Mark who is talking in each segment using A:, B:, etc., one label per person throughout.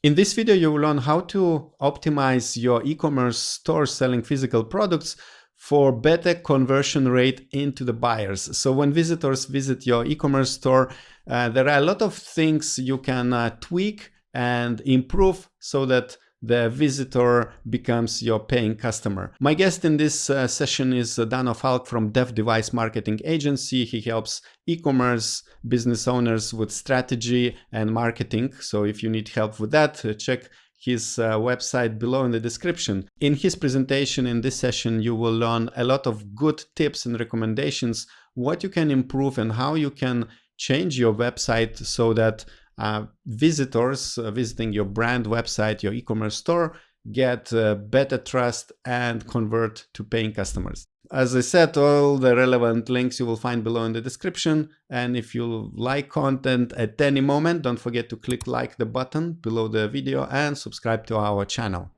A: In this video, you will learn how to optimize your e-commerce store selling physical products for better conversion rate into the buyers. So when visitors visit your e-commerce store, there are a lot of things you can tweak and improve so that the visitor becomes your paying customer. My guest in this session is Dano Falk from Dev Device Marketing Agency. He helps e-commerce business owners with strategy and marketing. So if you need help with that, check his website below in the description. In his presentation in this session, you will learn a lot of good tips and recommendations, what you can improve and how you can change your website so that visitors visiting your brand website, your e-commerce store, get better trust and convert to paying customers. As I said, all the relevant links you will find below in the description. And if you like content at any moment, don't forget to click like the button below the video and subscribe to our channel.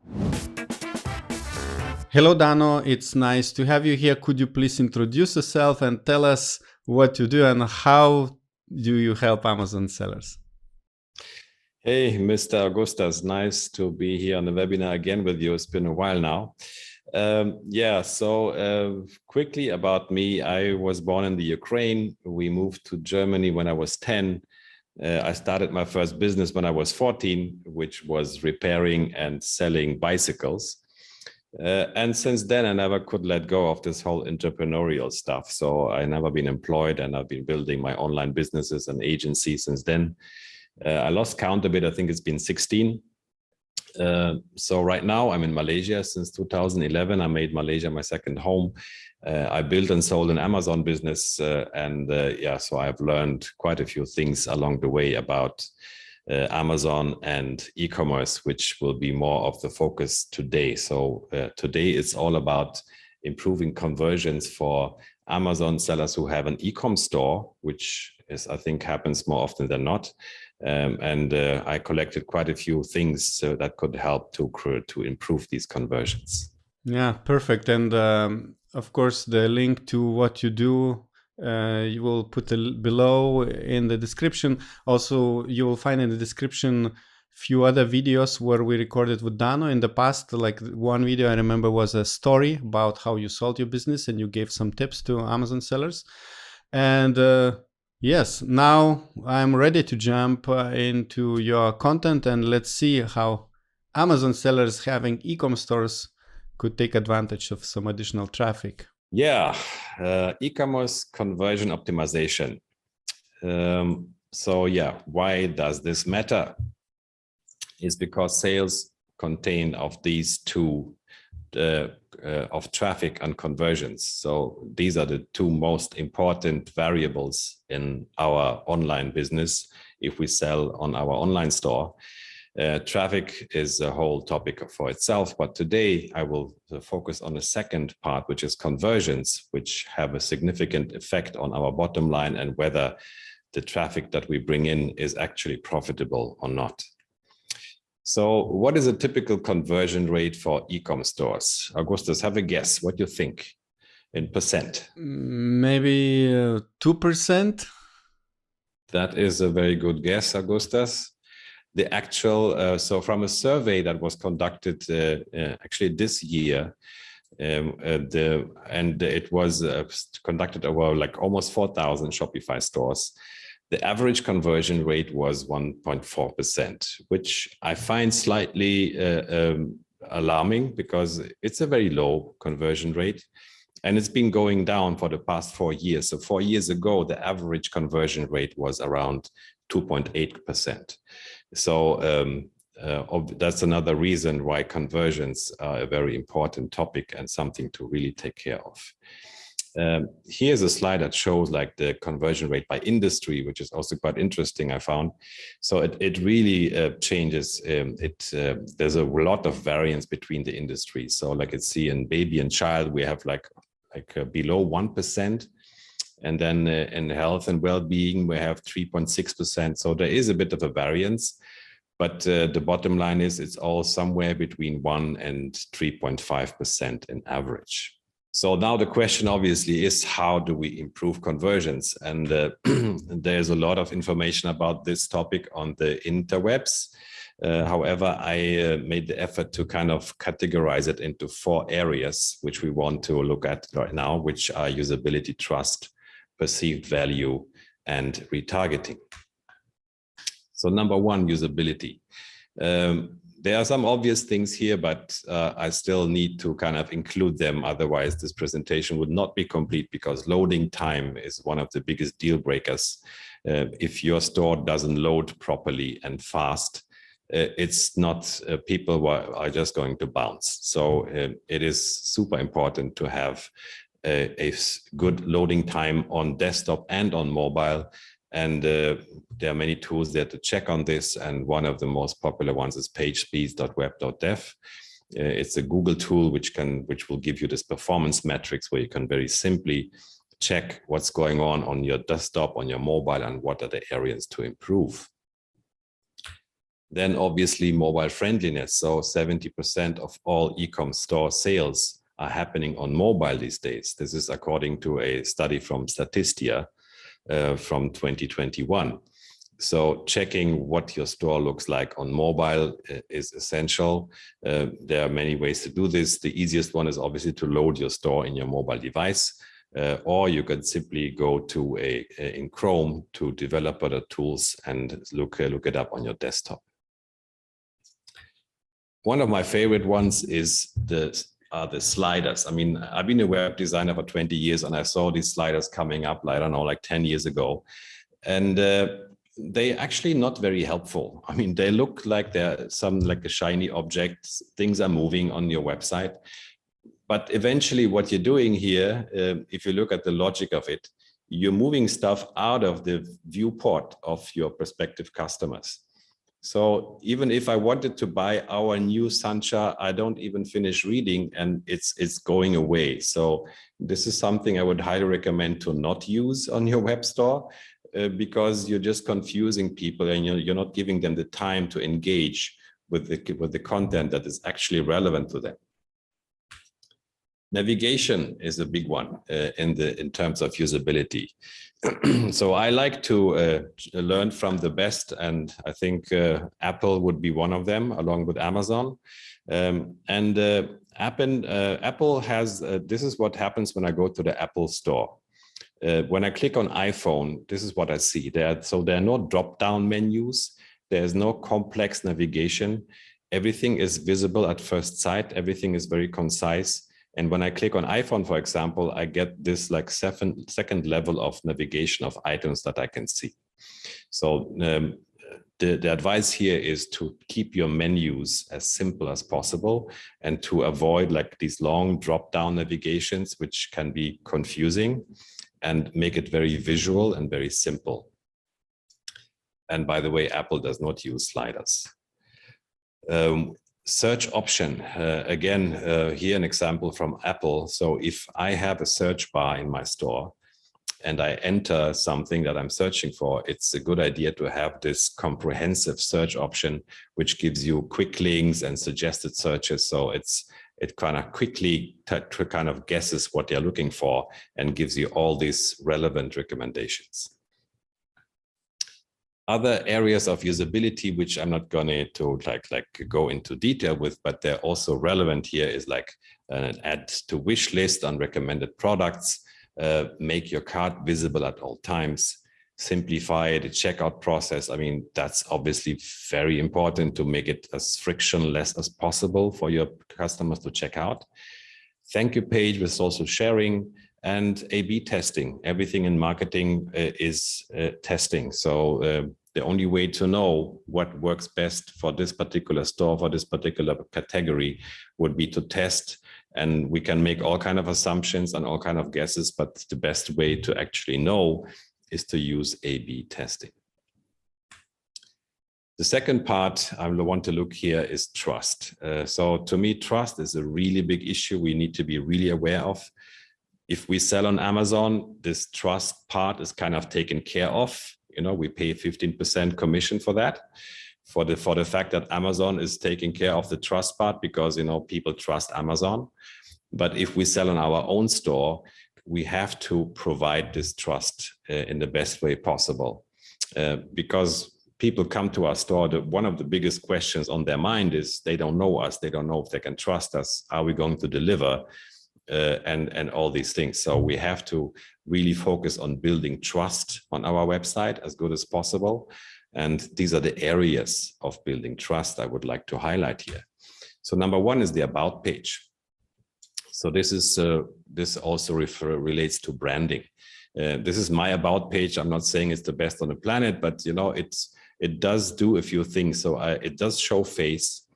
A: Hello, Dano. It's nice to have you here. Could you please introduce yourself and tell us what you do and how do you help Amazon sellers?
B: Hey, Mr. Augustas, nice to be here on the webinar again with you. It's been a while now. Quickly about me, I was born in the Ukraine. We moved to Germany when I was 10. I started my first business when I was 14, which was repairing and selling bicycles. And since then, I never could let go of this whole entrepreneurial stuff. So I never been employed and I've been building my online businesses and agency since then. I lost count a bit. I think it's been 16. So right now I'm in Malaysia since 2011. I made Malaysia my second home. I built and sold an Amazon business. So I've learned quite a few things along the way about Amazon and e-commerce, which will be more of the focus today. So today it's all about improving conversions for Amazon sellers who have an e-com store, which is, I think, happens more often than not. I collected quite a few things that could help to improve these conversions.
A: Yeah, perfect. And of course, the link to what you do, you will put below in the description. Also, you will find in the description few other videos where we recorded with Dano in the past. Like one video I remember was a story about how you sold your business and you gave some tips to Amazon sellers. And yes, now I'm ready to jump into your content and let's see how Amazon sellers having e-commerce stores could take advantage of some additional traffic.
B: Yeah, e-commerce conversion optimization. Why does this matter? It's because sales contain of these two of traffic and conversions. So these are the two most important variables in our online business if we sell on our online store. Traffic is a whole topic for itself, but today I will focus on the second part, which is conversions, which have a significant effect on our bottom line and whether the traffic that we bring in is actually profitable or not. So what is a typical conversion rate for e-com stores? Augustus, have a guess. What do you think in percent?
A: Maybe 2%.
B: That is a very good guess, Augustus. The actual, so from a survey that was conducted actually this year, it was conducted over like almost 4,000 Shopify stores. The average conversion rate was 1.4%, which I find slightly alarming because it's a very low conversion rate and it's been going down for the past 4 years. So 4 years ago, the average conversion rate was around 2.8%. So that's another reason why conversions are a very important topic and something to really take care of. Here's a slide that shows like the conversion rate by industry, which is also quite interesting, I found. So it really changes. There's a lot of variance between the industries. So like you see in baby and child, we have like below 1%. And then in health and well-being, we have 3.6%. So there is a bit of a variance. But the bottom line is it's all somewhere between 1 and 3.5% in average. So now the question obviously is, how do we improve conversions? And there's a lot of information about this topic on the interwebs. However, I made the effort to kind of categorize it into 4 areas, which we want to look at right now, which are usability, trust, perceived value, and retargeting. So number 1, usability. There are some obvious things here, but I still need to kind of include them. Otherwise, this presentation would not be complete, because loading time is one of the biggest deal breakers. If your store doesn't load properly and fast, it's not, people are just going to bounce. So it is super important to have a good loading time on desktop and on mobile. And there are many tools there to check on this. And one of the most popular ones is pagespeed.web.dev. It's a Google tool which will give you this performance metrics, where you can very simply check what's going on your desktop, on your mobile, and what are the areas to improve. Then obviously mobile friendliness. So 70% of all e-com store sales are happening on mobile these days. This is according to a study from Statista from 2021. So checking what your store looks like on mobile is essential. There are many ways to do this. The easiest one is obviously to load your store in your mobile device, or you can simply go to in Chrome to developer tools and look it up on your desktop. One of my favorite ones is the sliders. I mean, I've been a web designer for 20 years, and I saw these sliders coming up, I don't know, like 10 years ago. And they're actually not very helpful. I mean, they look like they're like a shiny object. Things are moving on your website. But eventually what you're doing here, if you look at the logic of it, you're moving stuff out of the viewport of your prospective customers. So even if I wanted to buy our new Sancha, I don't even finish reading and it's going away. So this is something I would highly recommend to not use on your web store, because you're just confusing people and you're not giving them the time to engage with the content that is actually relevant to them. Navigation is a big one in terms of usability. So I like to learn from the best, and I think Apple would be one of them, along with Amazon. Apple has, this is what happens when I go to the Apple store. When I click on iPhone, this is what I see. There are no drop-down menus. There's no complex navigation. Everything is visible at first sight. Everything is very concise. And when I click on iPhone, for example, I get this like second level of navigation of items that I can see. So the advice here is to keep your menus as simple as possible and to avoid like these long drop-down navigations, which can be confusing, and make it very visual and very simple. And by the way, Apple does not use sliders. Search option, again, here an example from Apple. So if I have a search bar in my store and I enter something that I'm searching for, it's a good idea to have this comprehensive search option, which gives you quick links and suggested searches. So it kind of quickly kind of guesses what you're looking for and gives you all these relevant recommendations. Other areas of usability, which I'm not going to like go into detail with, but they're also relevant here, is like an add to wish list on recommended products, make your cart visible at all times, simplify the checkout process. I mean, that's obviously very important to make it as frictionless as possible for your customers to check out. Thank you page with social sharing. And A/B testing. Everything in marketing is testing. So the only way to know what works best for this particular store, for this particular category, would be to test. And we can make all kinds of assumptions and all kinds of guesses, but the best way to actually know is to use A/B testing. The second part I want to look here is trust. So to me, trust is a really big issue we need to be really aware of. If we sell on Amazon, this trust part is kind of taken care of. You know, we pay 15% commission for that, for the fact that Amazon is taking care of the trust part, because, you know, people trust Amazon. But if we sell on our own store, we have to provide this trust in the best way possible, because people come to our store, one of the biggest questions on their mind is they don't know us. They don't know if they can trust us. Are we going to deliver? And all these things. So we have to really focus on building trust on our website as good as possible. And these are the areas of building trust I would like to highlight here. So number one is the About page. So this also relates to branding. This is my About page. I'm not saying it's the best on the planet, but you know, it does do a few things. So it does show face.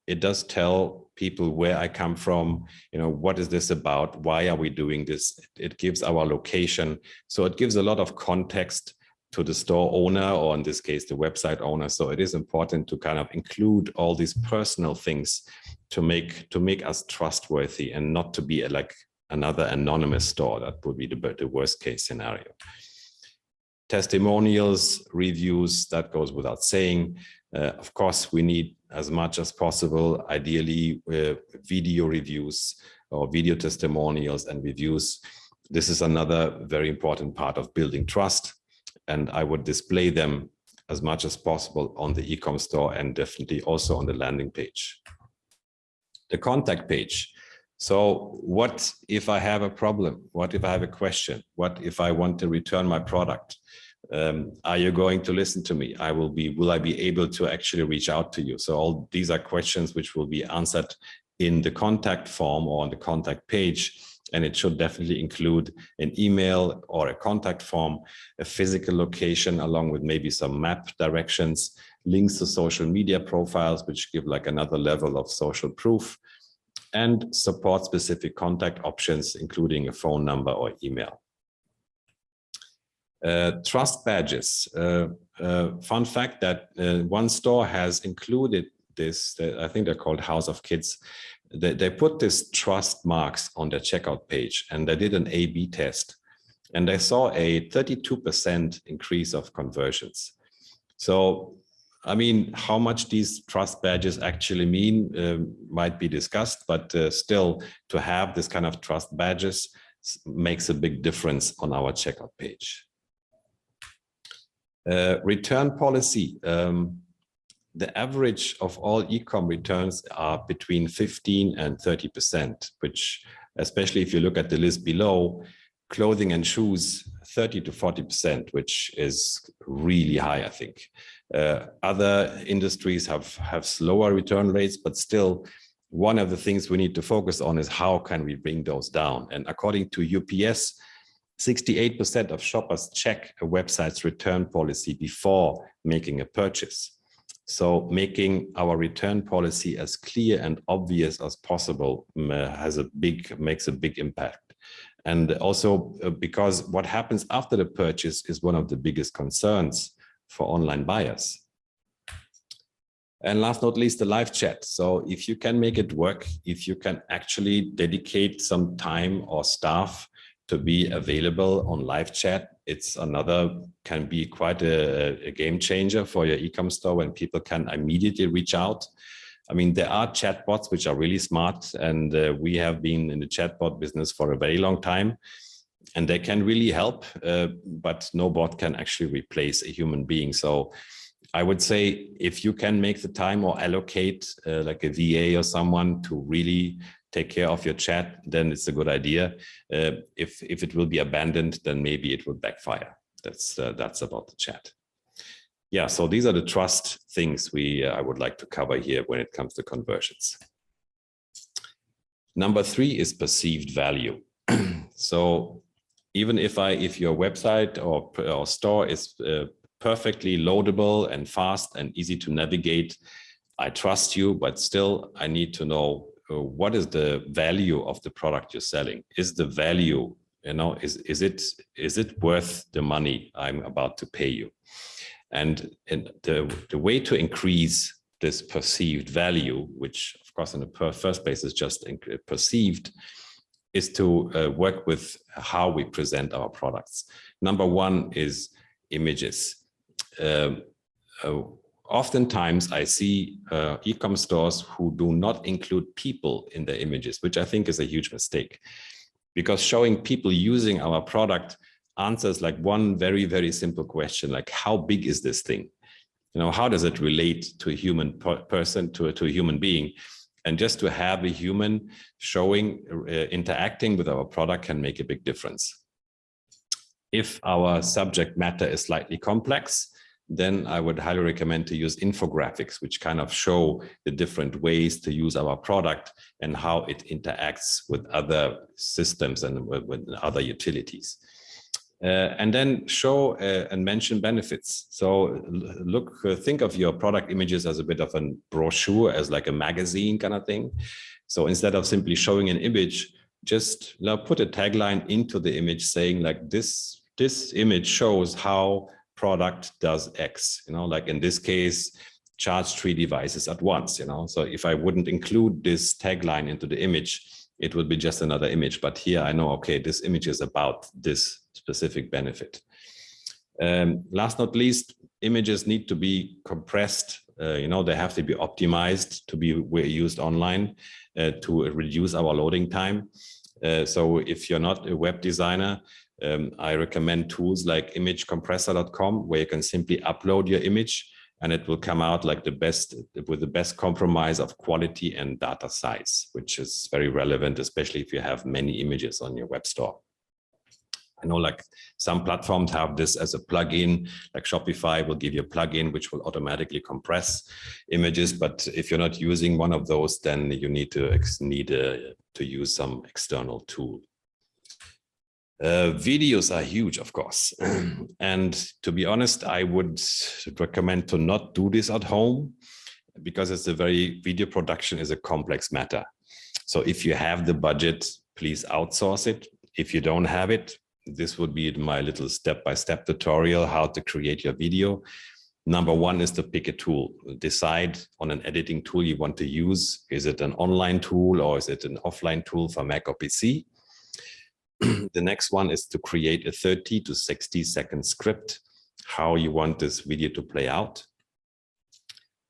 B: It does tell people where I come from, you know, what is this about? Why are we doing this? It gives our location. So it gives a lot of context to the store owner, or in this case, the website owner. So it is important to kind of include all these personal things to make us trustworthy and not to be like another anonymous store. That would be the worst case scenario. Testimonials, reviews, that goes without saying. Of course, we need as much as possible, ideally video reviews or video testimonials and reviews. This is another very important part of building trust. And I would display them as much as possible on the e-com store and definitely also on the landing page. The contact page. So what if I have a problem? What if I have a question? What if I want to return my product? Are you going to listen to me? Will I be able to actually reach out to you? So all these are questions which will be answered in the contact form or on the contact page. And it should definitely include an email or a contact form, a physical location, along with maybe some map directions, links to social media profiles, which give like another level of social proof, and support specific contact options, including a phone number or email. Trust badges. Fun fact that one store has included this, I think they're called House of Kids. They put this trust marks on their checkout page, and they did an A/B test, and they saw a 32% increase of conversions. So, I mean, how much these trust badges actually mean might be discussed, but still to have this kind of trust badges makes a big difference on our checkout page. Return policy. The average of all e-com returns are between 15 and 30%, which, especially if you look at the list below, clothing and shoes, 30 to 40%, which is really high, I think. Other industries have slower return rates, but still, one of the things we need to focus on is how can we bring those down? And according to UPS, 68% of shoppers check a website's return policy before making a purchase. So making our return policy as clear and obvious as possible makes a big impact. And also because what happens after the purchase is one of the biggest concerns for online buyers. And last but not least, the live chat. So if you can make it work, if you can actually dedicate some time or staff to be available on live chat, can be quite a game changer for your e-com store when people can immediately reach out. I mean, there are chatbots which are really smart, and we have been in the chatbot business for a very long time, and they can really help, but no bot can actually replace a human being. So I would say if you can make the time or allocate like a VA or someone to really take care of your chat, then it's a good idea. If it will be abandoned, then maybe it will backfire. That's about the chat. Yeah, so these are the trust things I would like to cover here when it comes to conversions. Number 3 is perceived value. So even if your website or store is perfectly loadable and fast and easy to navigate, I trust you, but still I need to know what is the value of the product you're selling? Is the value, is it worth the money I'm about to pay you? And the way to increase this perceived value, which of course in the first place is just perceived, is to work with how we present our products. Number 1 is images. Oftentimes I see e-com stores who do not include people in their images, which I think is a huge mistake, because showing people using our product answers like one very, very simple question, like how big is this thing? how does it relate to a human person, to a human being? And just to have a human showing, interacting with our product can make a big difference. If our subject matter is slightly complex, then I would highly recommend to use infographics, which kind of show the different ways to use our product and how it interacts with other systems and with other utilities. And then show and mention benefits. So think of your product images as a bit of a brochure, as like a magazine kind of thing. So instead of simply showing an image, just put a tagline into the image saying like this image shows how product does X, like in this case, charge 3 devices at once, So if I wouldn't include this tagline into the image, it would be just another image. But here I know, okay, this image is about this specific benefit. Last not least, images need to be compressed. They have to be optimized to be used online to reduce our loading time. So if you're not a web designer, I recommend tools like imagecompressor.com, where you can simply upload your image and it will come out like with the best compromise of quality and data size, which is very relevant, especially if you have many images on your web store. I know like some platforms have this as a plugin, like Shopify will give you a plugin which will automatically compress images. But if you're not using one of those, then you need to use some external tool. Videos are huge, of course. And to be honest, I would recommend to not do this at home, because video production is a complex matter. So if you have the budget, please outsource it. If you don't have it, this would be my little step-by-step tutorial how to create your video. Number one is to pick a tool. Decide on an editing tool you want to use. Is it an online tool or is it an offline tool for Mac or PC? The next one is to create a 30 to 60 second script, how you want this video to play out.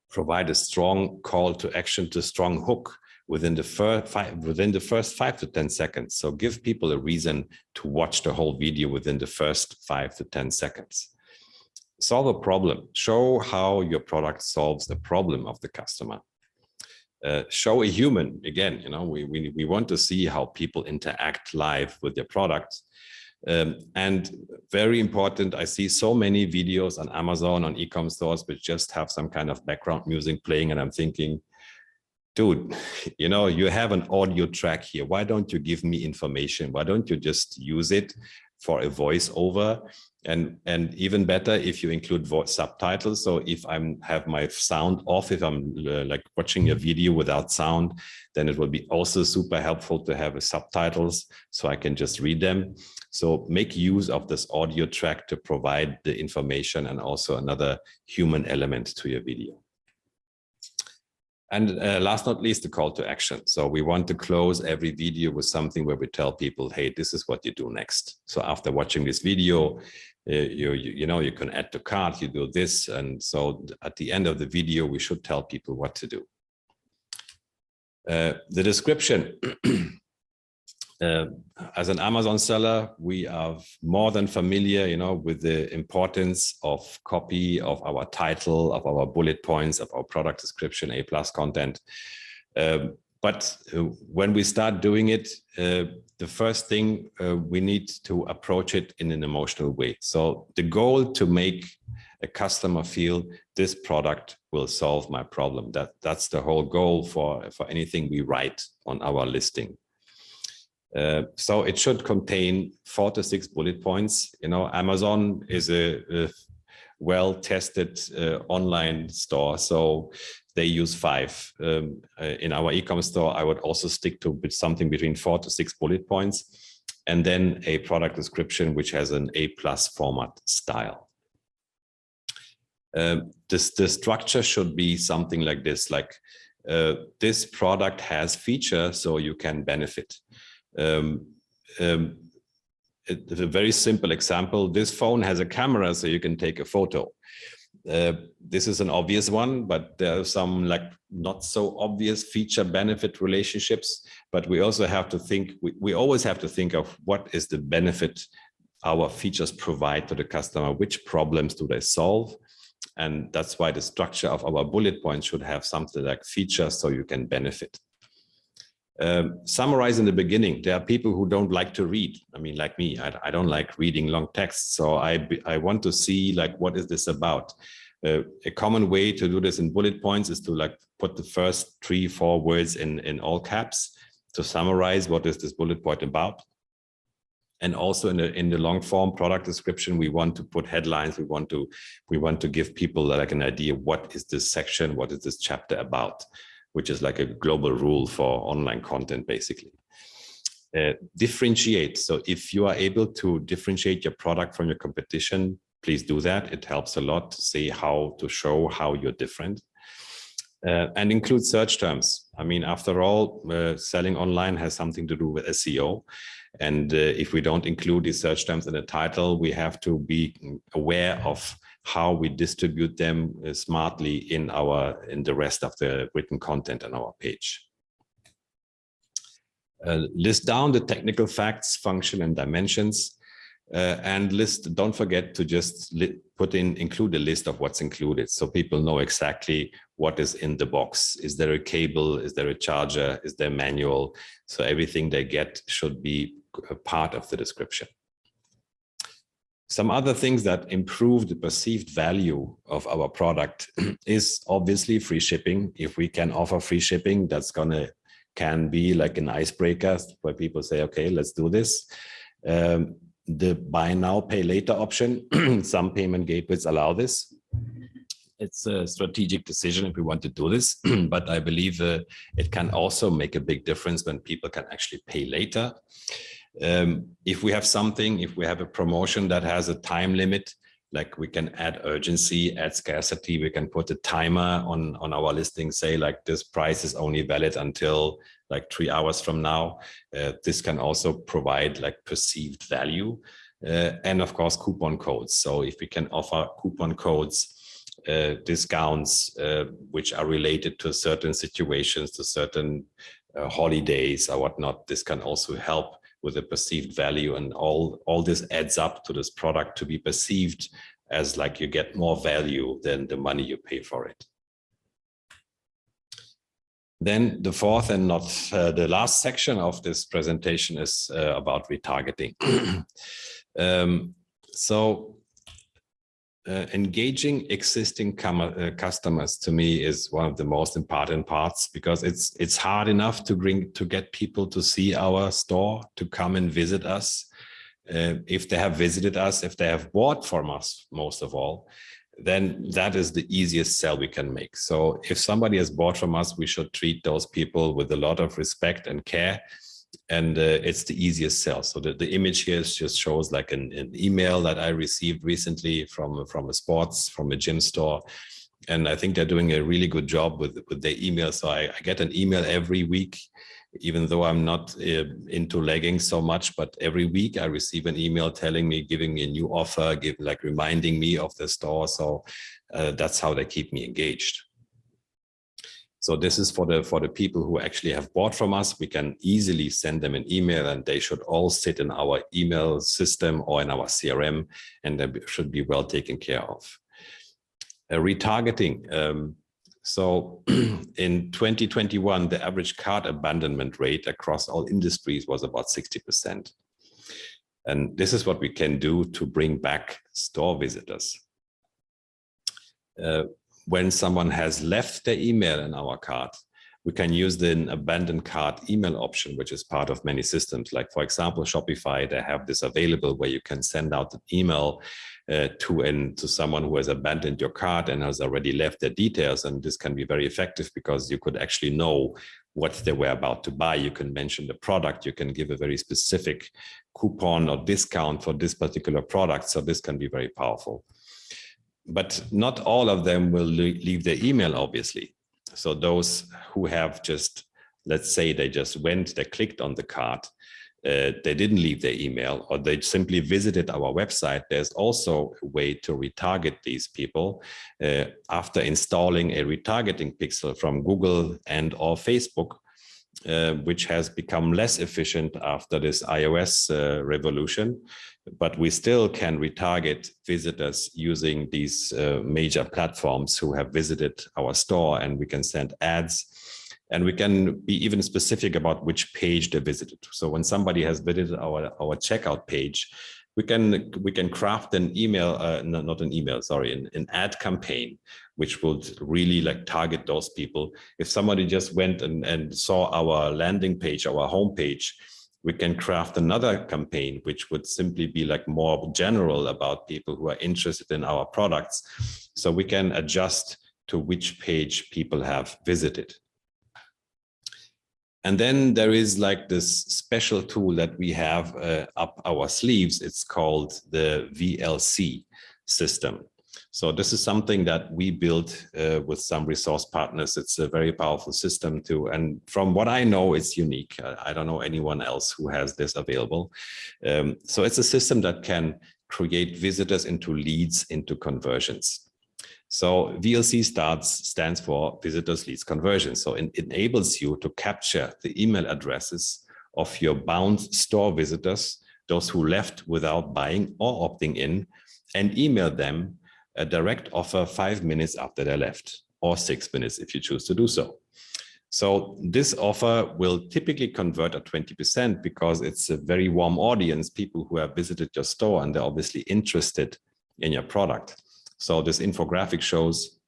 B: Provide a strong call to action, to strong hook within the first 5 to 10 seconds. So give people a reason to watch the whole video within the first 5 to 10 seconds. Solve a problem. Show how your product solves the problem of the customer. Show a human. Again, we want to see how people interact live with their product. And very important, I see so many videos on Amazon, on e-com stores, which just have some kind of background music playing. And I'm thinking, dude, you have an audio track here. Why don't you give me information? Why don't you just use it for a voiceover? And even better, if you include subtitles. So if I have my sound off, if I'm like watching a video without sound, then it will be also super helpful to have subtitles so I can just read them. So make use of this audio track to provide the information and also another human element to your video. And last not least, the call to action. So we want to close every video with something where we tell people, hey, this is what you do next. So after watching this video, you can add to cart, you do this. And so at the end of the video, we should tell people what to do. The description. As an Amazon seller, we are more than familiar, with the importance of copy, of our title, of our bullet points, of our product description, A+ content. But when we start doing it, the first thing we need to approach it in an emotional way. So the goal to make a customer feel this product will solve my problem. That's the whole goal for anything we write on our listing. So it should contain 4 to 6 bullet points. Amazon is a well-tested online store, so they use 5. In our e-commerce store, I would also stick to something between 4 to 6 bullet points, and then a product description which has an A+ format style. The structure should be something like this, like this product has features so you can benefit. It's a very simple example. This phone has a camera so you can take a photo. This is an obvious one, but there are some like not so obvious feature benefit relationships. But we also have to think, we always have to think of what is the benefit our features provide to the customer, which problems do they solve, And that's why the structure of our bullet points should have something like features so you can benefit. Summarize in the beginning. There are people who don't like to read. I mean, like me, I don't like reading long text. So I want to see like, what is this about? A common way to do this in bullet points is to like put the first 3-4 words in all caps to summarize what is this bullet point about. And also in the long form product description, we want to put headlines. We want to give people like an idea, what is this section, what is this chapter about, which is like a global rule for online content, basically. Differentiate. So if you are able to differentiate your product from your competition, please do that. It helps a lot to see how to show how you're different. And include search terms. I mean, after all, selling online has something to do with SEO. And if we don't include these search terms in the title, we have to be aware of how we distribute them smartly in the rest of the written content on our page. List down the technical facts, function, and dimensions. And don't forget to just include a list of what's included, so people know exactly what is in the box. Is there a cable? Is there a charger? Is there a manual? So everything they get should be a part of the description. Some other things that improve the perceived value of our product is obviously free shipping. If we can offer free shipping, that's can be like an icebreaker where people say, okay, let's do this. The buy now, pay later option, some payment gateways allow this. It's a strategic decision if we want to do this, but I believe it can also make a big difference when people can actually pay later. If we have a promotion that has a time limit, like we can add urgency, add scarcity, we can put a timer on our listing, say like this price is only valid until like 3 hours from now. This can also provide like perceived value. And of course, coupon codes. So if we can offer coupon codes, discounts, which are related to certain situations, to certain holidays or whatnot, this can also help with a perceived value, and all this adds up to this product to be perceived as like you get more value than the money you pay for it. Then the fourth and not the last section of this presentation is about retargeting. Engaging existing customers to me is one of the most important parts, because it's hard enough to get people to see our store, to come and visit us. If they have visited us, if they have bought from us, most of all, then that is the easiest sell we can make. So if somebody has bought from us, we should treat those people with a lot of respect and care. And it's the easiest sell. So the image here just shows like an email that I received recently from a gym store. And I think they're doing a really good job with their email. So I get an email every week, even though I'm not into leggings so much, but every week I receive an email telling me, giving me a new offer, reminding me of the store. So that's how they keep me engaged. So this is for the people who actually have bought from us. We can easily send them an email, and they should all sit in our email system or in our CRM, and they should be well taken care of. Retargeting. So in 2021, the average cart abandonment rate across all industries was about 60%. And this is what we can do to bring back store visitors. When someone has left their email in our cart, we can use the abandoned cart email option, which is part of many systems. Like, for example, Shopify, they have this available where you can send out an email to someone who has abandoned your cart and has already left their details. And this can be very effective because you could actually know what they were about to buy. You can mention the product. You can give a very specific coupon or discount for this particular product. So this can be very powerful. But not all of them will leave their email, obviously. So those who have just, let's say they just went, they clicked on the cart, they didn't leave their email, or they simply visited our website, there's also a way to retarget these people after installing a retargeting pixel from Google and or Facebook. which has become less efficient after this iOS revolution, but we still can retarget visitors using these major platforms who have visited our store, and we can send ads, and we can be even specific about which page they visited. So when somebody has visited our checkout page, we can craft an email, not an email, sorry, an ad campaign, which would really like target those people. If somebody just went and saw our landing page, our homepage, we can craft another campaign, which would simply be like more general about people who are interested in our products. So we can adjust to which page people have visited. And then there is like this special tool that we have up our sleeves. It's called the VLC system. So this is something that we built with some resource partners. It's a very powerful system too. And from what I know, it's unique. I don't know anyone else who has this available. So it's a system that can create visitors into leads, into conversions. So VLC stands for Visitors Leads Conversion. So it enables you to capture the email addresses of your bound store visitors, those who left without buying or opting in, and email them a direct offer 5 minutes after they left, or 6 minutes if you choose to do so. So this offer will typically convert at 20% because it's a very warm audience, people who have visited your store and they're obviously interested in your product. So this infographic shows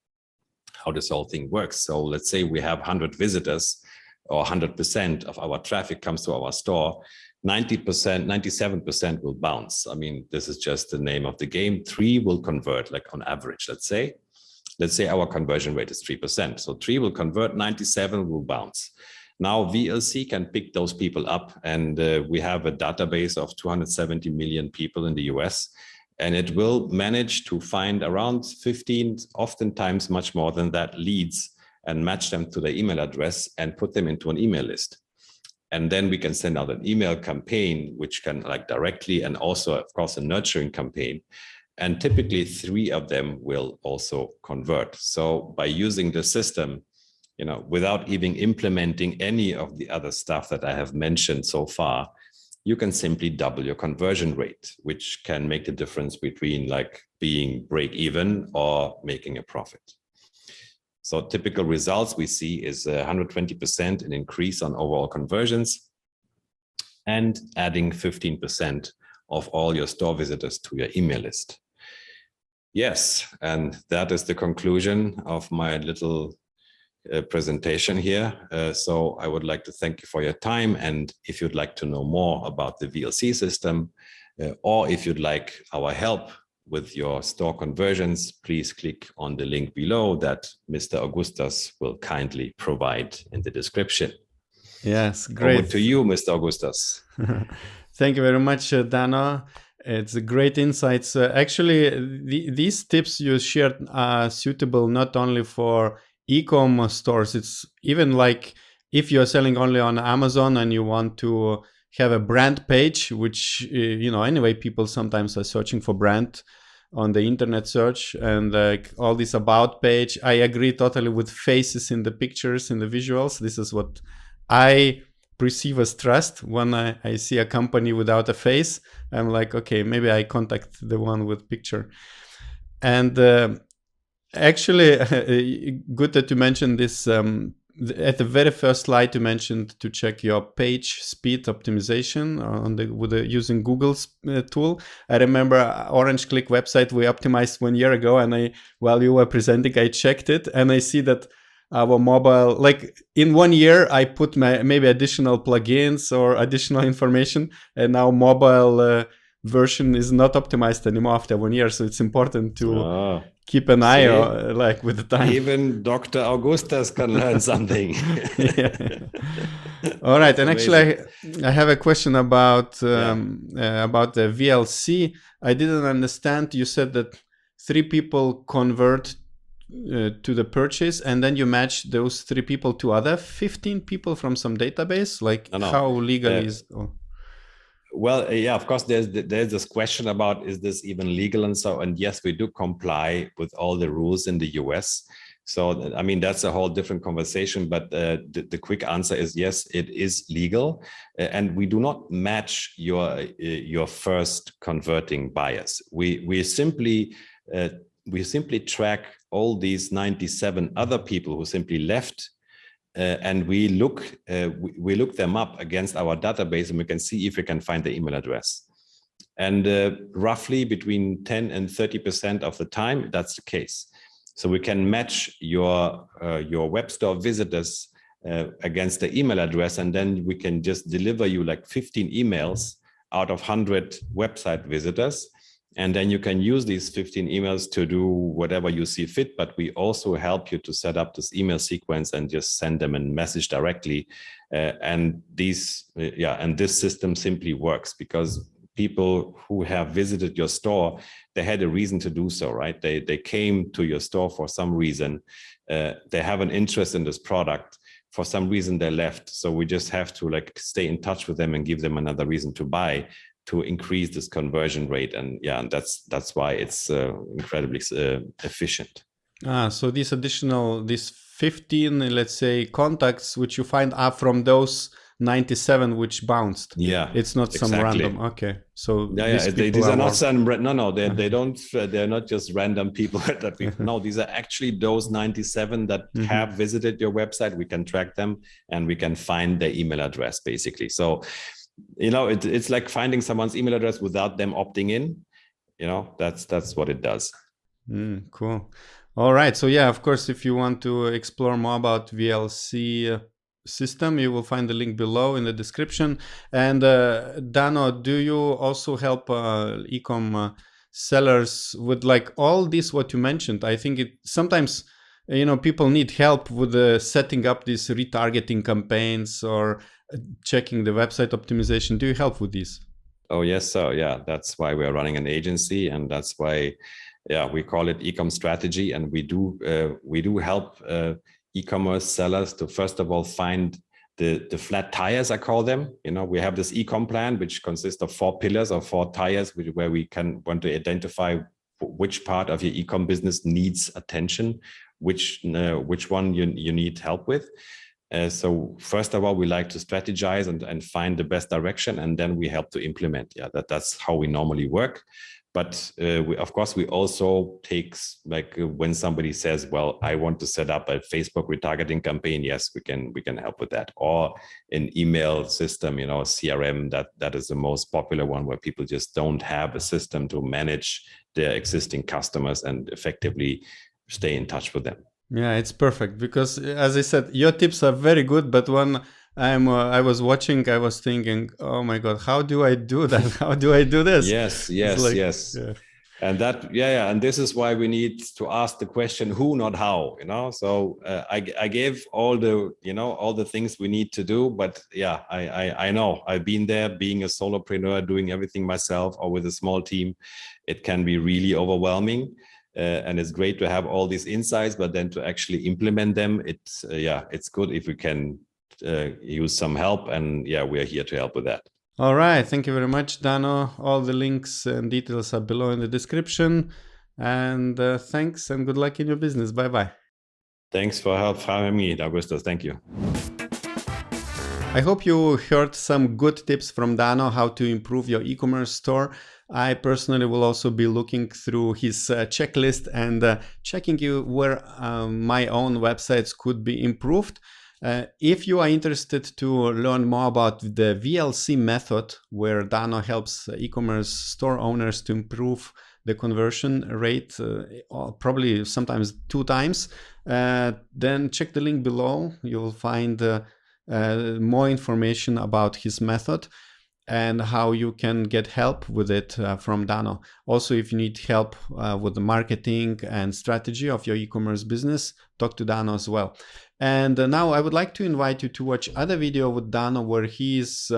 B: how this whole thing works. So let's say we have 100 visitors, or 100% of our traffic comes to our store. 90%, 97% will bounce. I mean, this is just the name of the game. 3 will convert, like on average, let's say our conversion rate is 3%. So 3 will convert, 97 will bounce. Now VLC can pick those people up, and we have a database of 270 million people in the US. And it will manage to find around 15, oftentimes much more than that, leads and match them to their email address and put them into an email list. And then we can send out an email campaign, which can like directly, and also, of course, a nurturing campaign. And typically 3 of them will also convert. So by using the system, you know, without even implementing any of the other stuff that I have mentioned so far, you can simply double your conversion rate, which can make the difference between like being break even or making a profit. So typical results we see is 120% an increase on overall conversions, and adding 15% of all your store visitors to your email list. Yes, and that is the conclusion of my little presentation here. So I would like to thank you for your time. And if you'd like to know more about the VLC system, or if you'd like our help with your store conversions, please click on the link below that Mr. Augustus will kindly provide in the description.
A: Yes, great.
B: Over to you, Mr. Augustus.
A: Thank you very much, Dano. It's a great insights. Actually, these tips you shared are suitable not only for e-commerce stores. It's even like if you're selling only on Amazon and you want to have a brand page, which, you know, anyway, people sometimes are searching for brand on the internet search, and like all this about page. I agree totally with faces in the pictures, in the visuals. This is what I perceive as trust. When I see a company without a face, I'm like, okay, maybe I contact the one with picture. And actually, good that you mentioned this. At the very first slide, you mentioned to check your page speed optimization using Google's tool. I remember Orange Klik website we optimized 1 year ago, and while you were presenting, I checked it, and I see that our mobile, like in 1 year, I put maybe additional plugins or additional information, and now mobile version is not optimized anymore after 1 year. So it's important to keep an eye like with the time.
B: Even Dr. Augustus can learn something.
A: All right. And actually, I have a question about the VLC. I didn't understand. You said that 3 people convert to the purchase, and then you match those 3 people to other 15 people from some database. Like how legal is?
B: Well, yeah, of course, there's this question about, is this even legal? And yes, we do comply with all the rules in the US. So, I mean, that's a whole different conversation, but the quick answer is yes, it is legal. And we do not match your first converting buyers. We simply track all these 97 other people who simply left, and we look them up against our database, and we can see if we can find the email address. And roughly between 10 and 30% of the time, that's the case. So we can match your web store visitors against the email address, and then we can just deliver you like 15 emails out of 100 website visitors. And then you can use these 15 emails to do whatever you see fit, but we also help you to set up this email sequence and just send them a message directly. And this system simply works because people who have visited your store, they had a reason to do so, right? They came to your store for some reason. They have an interest in this product. For some reason, they left. So we just have to like stay in touch with them and give them another reason to buy, to increase this conversion rate. And that's why it's incredibly efficient.
A: So these 15, let's say, contacts which you find are from those 97 which bounced.
B: Yeah,
A: it's not some random. Okay, so
B: these are not some. No, they don't. They're not just random people that we. No, these are actually those 97 that have visited your website. We can track them and we can find their email address basically. So, it's like finding someone's email address without them opting in. That's what it does.
A: Cool. All right. So yeah, of course, if you want to explore more about VLC system, you will find the link below in the description. And Dano, do you also help e-com sellers with like all this what you mentioned? I think sometimes people need help with setting up these retargeting campaigns or checking the website optimization. Do you help with this?
B: Oh yes, so yeah, that's why we're running an agency, and that's why we call it e-com strategy, and we do help e-commerce sellers to first of all find the flat tires, I call them. We have this e-com plan which consists of 4 pillars or 4 tires, where we want to identify which part of your e-com business needs attention, which one you need help with. So first of all, we like to strategize and find the best direction, and then we help to implement. That's how we normally work. But of course, we also take, like when somebody says, well, I want to set up a Facebook retargeting campaign. Yes, we can help with that. Or an email system, CRM, that is the most popular one, where people just don't have a system to manage their existing customers and effectively stay in touch with them.
A: Yeah, it's perfect because, as I said, your tips are very good. But when I was watching, I was thinking, oh my God, how do I do that? How do I do this?
B: Yes. Yeah. And and this is why we need to ask the question who, not how. So I gave all the things we need to do, but I know I've been there, being a solopreneur, doing everything myself or with a small team. It can be really overwhelming. And it's great to have all these insights, but then to actually implement them, it's good if we can use some help, and we are here to help with that.
A: All right, thank you very much, Dano. All the links and details are below in the description. And thanks and good luck in your business. Bye-bye.
B: Thanks for having me, Augustus. Thank you.
A: I hope you heard some good tips from Dano how to improve your e-commerce store. I personally will also be looking through his checklist and checking where my own websites could be improved. If you are interested to learn more about the VLC method, where Dano helps e-commerce store owners to improve the conversion rate, probably sometimes 2 times, then check the link below. You will find more information about his method and how you can get help with it from Dano. Also, if you need help with the marketing and strategy of your e-commerce business, talk to Dano as well. And now I would like to invite you to watch other video with Dano where he is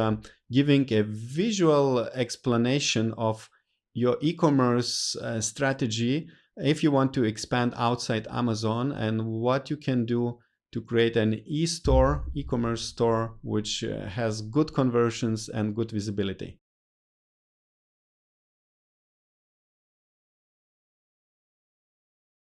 A: giving a visual explanation of your e-commerce strategy if you want to expand outside Amazon, and what you can do to create an e-commerce store which has good conversions and good visibility.